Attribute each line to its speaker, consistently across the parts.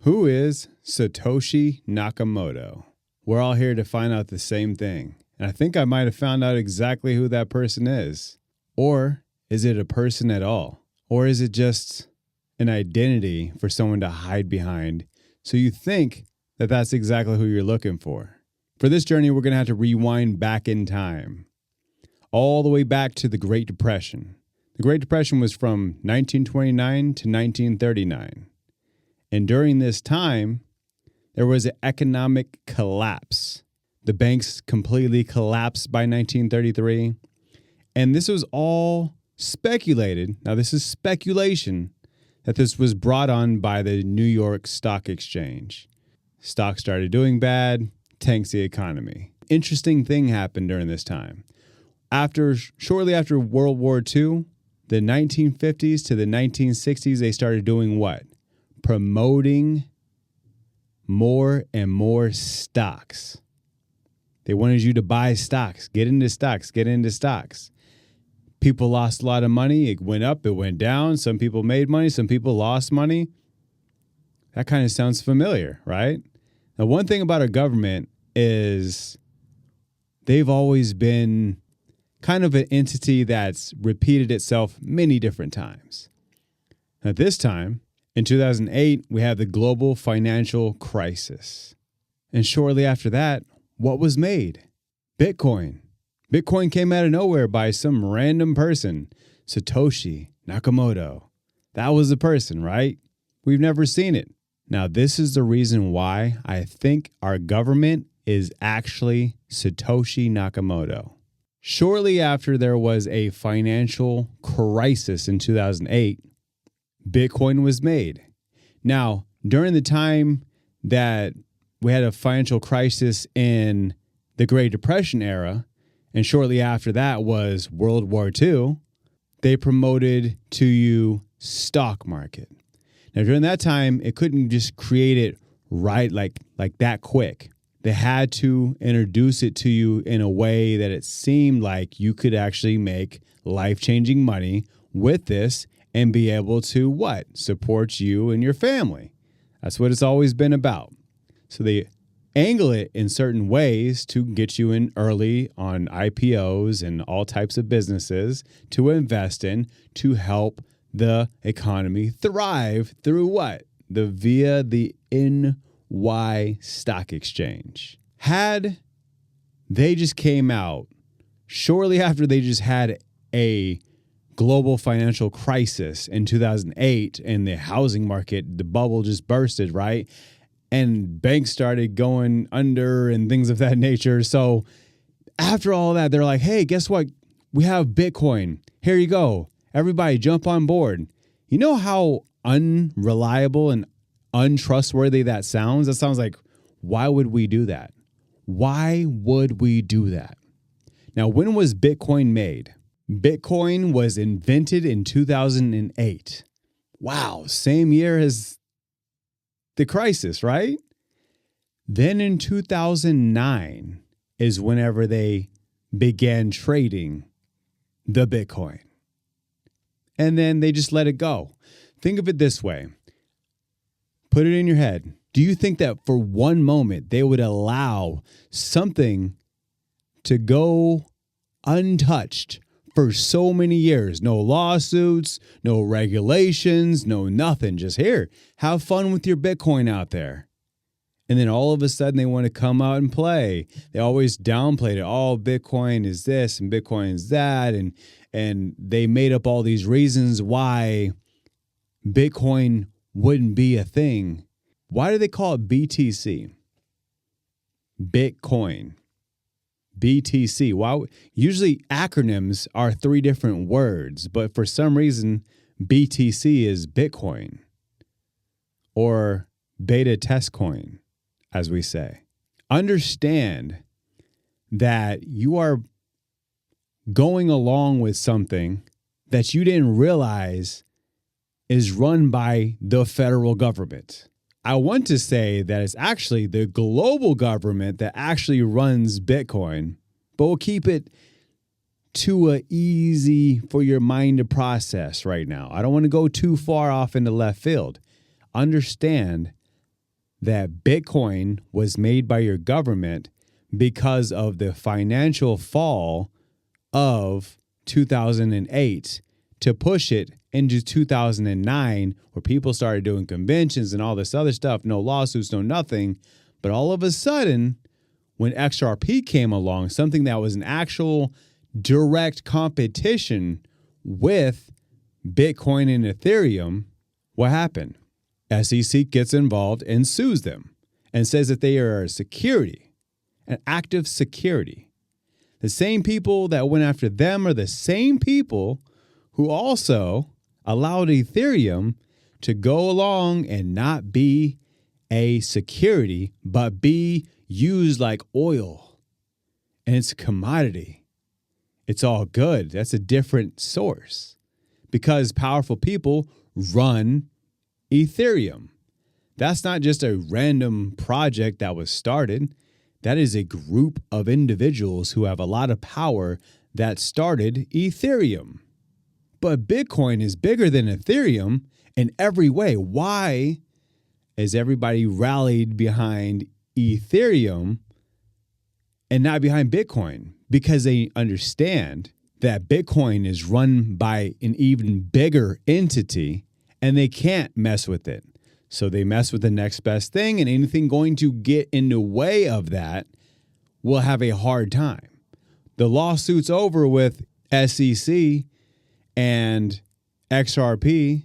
Speaker 1: Who is Satoshi Nakamoto? We're all here to find out the same thing. And I think I might have found out exactly who that person is. Or is it a person at all? Or is it just an identity for someone to hide behind so you think that that's exactly who you're looking for? For this journey, we're going to have to rewind back in time, all the way back to the Great Depression. The Great Depression was from 1929 to 1939. And during this time, there was an economic collapse. The banks completely collapsed by 1933. And this was all speculated. Now, this is speculation that this was brought on by the New York Stock Exchange. Stocks started doing bad, tanks the economy. Interesting thing happened during this time. Shortly after World War II, the 1950s to the 1960s, they started doing what? Promoting more and more stocks. They wanted you to buy stocks, get into stocks, get into stocks. People lost a lot of money. It went up, it went down. Some people made money, some people lost money. That kind of sounds familiar, right? Now, one thing about our government is they've always been kind of an entity that's repeated itself many different times. At this time, in 2008, we have the global financial crisis. And shortly after that, what was made? Bitcoin. Bitcoin came out of nowhere by some random person, Satoshi Nakamoto. That was the person, right? We've never seen it. Now, this is the reason why I think our government is actually Satoshi Nakamoto. Shortly after there was a financial crisis in 2008, Bitcoin was made. Now, during the time that we had a financial crisis in the Great Depression era, and shortly after that was World War II, they promoted to you stock market. Now, during that time, it couldn't just create it right like that quick. They had to introduce it to you in a way that it seemed like you could actually make life-changing money with this and be able to what? Support you and your family. That's what it's always been about. So they angle it in certain ways to get you in early on IPOs and all types of businesses to invest in to help the economy thrive through what? Via the NY Stock Exchange. Had they just came out shortly after they just had a global financial crisis in 2008 and the housing market, the bubble just bursted, right? And banks started going under and things of that nature. So after all that, they're like, hey, guess what? We have Bitcoin. Here you go. Everybody jump on board. You know how unreliable and untrustworthy that sounds? That sounds like, why would we do that? Why would we do that? Now, when was Bitcoin made? Bitcoin was invented in 2008. Wow, same year as the crisis, right? Then in 2009 is whenever they began trading the Bitcoin. And then they just let it go. Think of it this way. Put it in your head. Do you think that for one moment they would allow something to go untouched for so many years? No lawsuits, no regulations, no nothing. Just here, have fun with your Bitcoin out there. And then all of a sudden they want to come out and play. They always downplayed it. Oh, Bitcoin is this and Bitcoin is that. And they made up all these reasons why Bitcoin wouldn't be a thing. Why do they call it BTC? Bitcoin. BTC. Why? Usually acronyms are 3 different words, but for some reason, BTC is Bitcoin or beta test coin, as we say. Understand that you are going along with something that you didn't realize is run by the federal government. I want to say that it's actually the global government that actually runs Bitcoin, but we'll keep it too easy for your mind to process right now. I don't want to go too far off into left field. Understand that Bitcoin was made by your government because of the financial fall of 2008 to push it into 2009, where people started doing conventions and all this other stuff, no lawsuits, no nothing. But all of a sudden, when XRP came along, something that was an actual direct competition with Bitcoin and Ethereum, what happened? SEC gets involved and sues them and says that they are a security, an active security. The same people that went after them are the same people who also allowed Ethereum to go along and not be a security, but be used like oil. And it's a commodity. It's all good. That's a different source because powerful people run Ethereum. That's not just a random project that was started. That is a group of individuals who have a lot of power that started Ethereum. But Bitcoin is bigger than Ethereum in every way. Why is everybody rallied behind Ethereum and not behind Bitcoin? Because they understand that Bitcoin is run by an even bigger entity and they can't mess with it. So they mess with the next best thing, and anything going to get in the way of that will have a hard time. The lawsuit's over with SEC and XRP,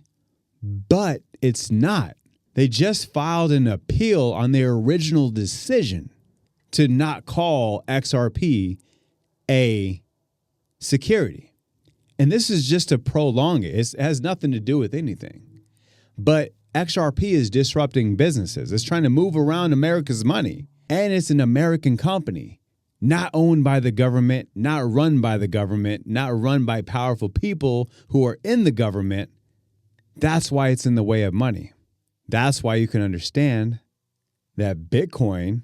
Speaker 1: but it's not. They just filed an appeal on their original decision to not call XRP a security. And this is just to prolong it. It has nothing to do with anything. But XRP is disrupting businesses. It's trying to move around America's money. And it's an American company, not owned by the government, not run by the government, not run by powerful people who are in the government. That's why it's in the way of money. That's why you can understand that Bitcoin,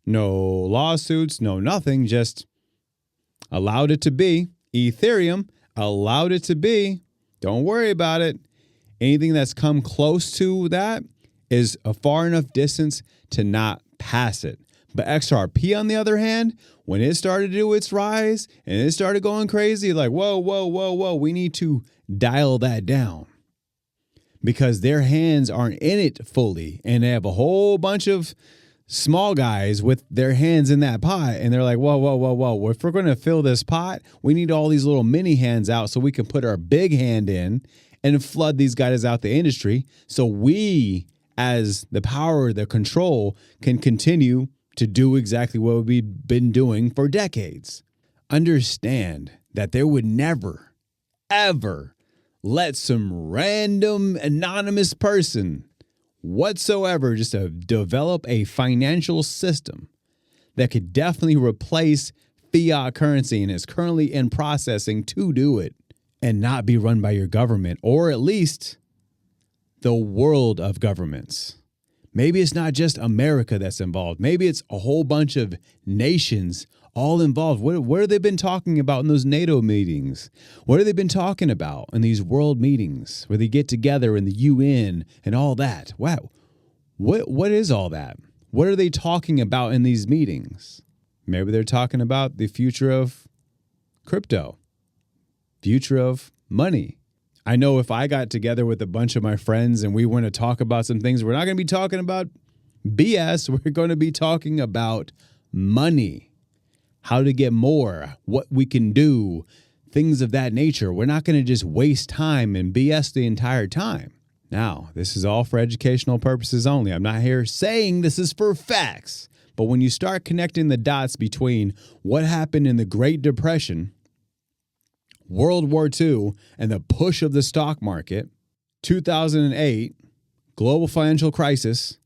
Speaker 1: no lawsuits, no nothing, just allowed it to be. Ethereum allowed it to be. Don't worry about it. Anything that's come close to that is a far enough distance to not pass it. But XRP, on the other hand, when it started to do its rise and it started going crazy, like, whoa, we need to dial that down. Because their hands aren't in it fully. And they have a whole bunch of small guys with their hands in that pot. And they're like, whoa. If we're going to fill this pot, we need all these little mini hands out so we can put our big hand in and flood these guys out the industry. So we, as the power, the control, can continue to do exactly what we've been doing for decades. Understand that there would never, ever let some random anonymous person whatsoever just to develop a financial system that could definitely replace fiat currency and is currently in processing to do it and not be run by your government, or at least the world of governments. Maybe it's not just America that's involved. Maybe it's a whole bunch of nations all involved. What have they been talking about in those NATO meetings? What have they been talking about in these world meetings where they get together in the UN and all that? Wow. What is all that? What are they talking about in these meetings? Maybe they're talking about the future of crypto, future of money. I know if I got together with a bunch of my friends and we want to talk about some things, we're not going to be talking about BS. We're going to be talking about money, how to get more, what we can do, things of that nature. We're not going to just waste time and BS the entire time. Now, this is all for educational purposes only. I'm not here saying this is for facts. But when you start connecting the dots between what happened in the Great Depression, World War II, and the push of the stock market, 2008, global financial crisis,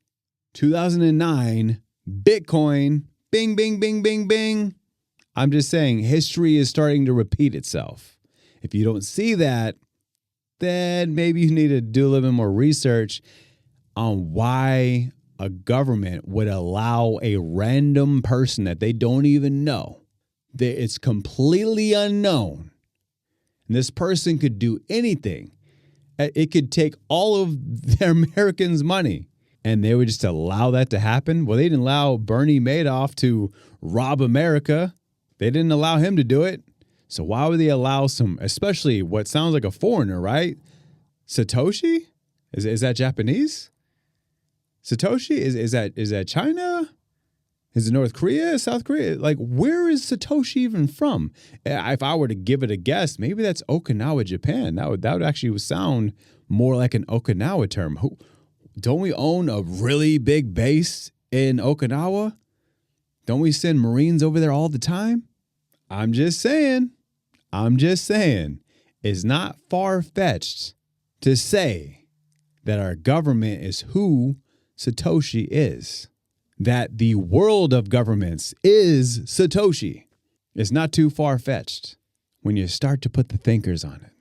Speaker 1: 2009, Bitcoin, bing, bing, bing, bing, bing. I'm just saying history is starting to repeat itself. If you don't see that, then maybe you need to do a little bit more research on why a government would allow a random person that they don't even know, that it's completely unknown. And this person could do anything. It could take all of their Americans' money and they would just allow that to happen. Well, they didn't allow Bernie Madoff to rob America. They didn't allow him to do it. So why would they allow some, especially what sounds like a foreigner, right? Satoshi? Is that Japanese? Satoshi? Is that China? Is it North Korea? South Korea? Like, where is Satoshi even from? If I were to give it a guess, maybe that's Okinawa, Japan. That would actually sound more like an Okinawa term. Don't we own a really big base in Okinawa? Don't we send Marines over there all the time? I'm just saying. It's not far-fetched to say that our government is who Satoshi is. That the world of governments is Satoshi. It's not too far-fetched when you start to put the thinkers on it.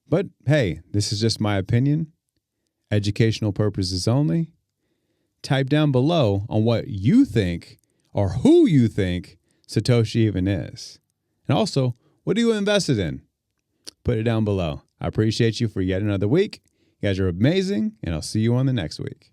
Speaker 1: But hey, this is just my opinion. Educational purposes only. Type down below on what you think or who you think Satoshi even is. And also, what are you invested in? Put it down below. I appreciate you for yet another week. You guys are amazing, and I'll see you on the next week.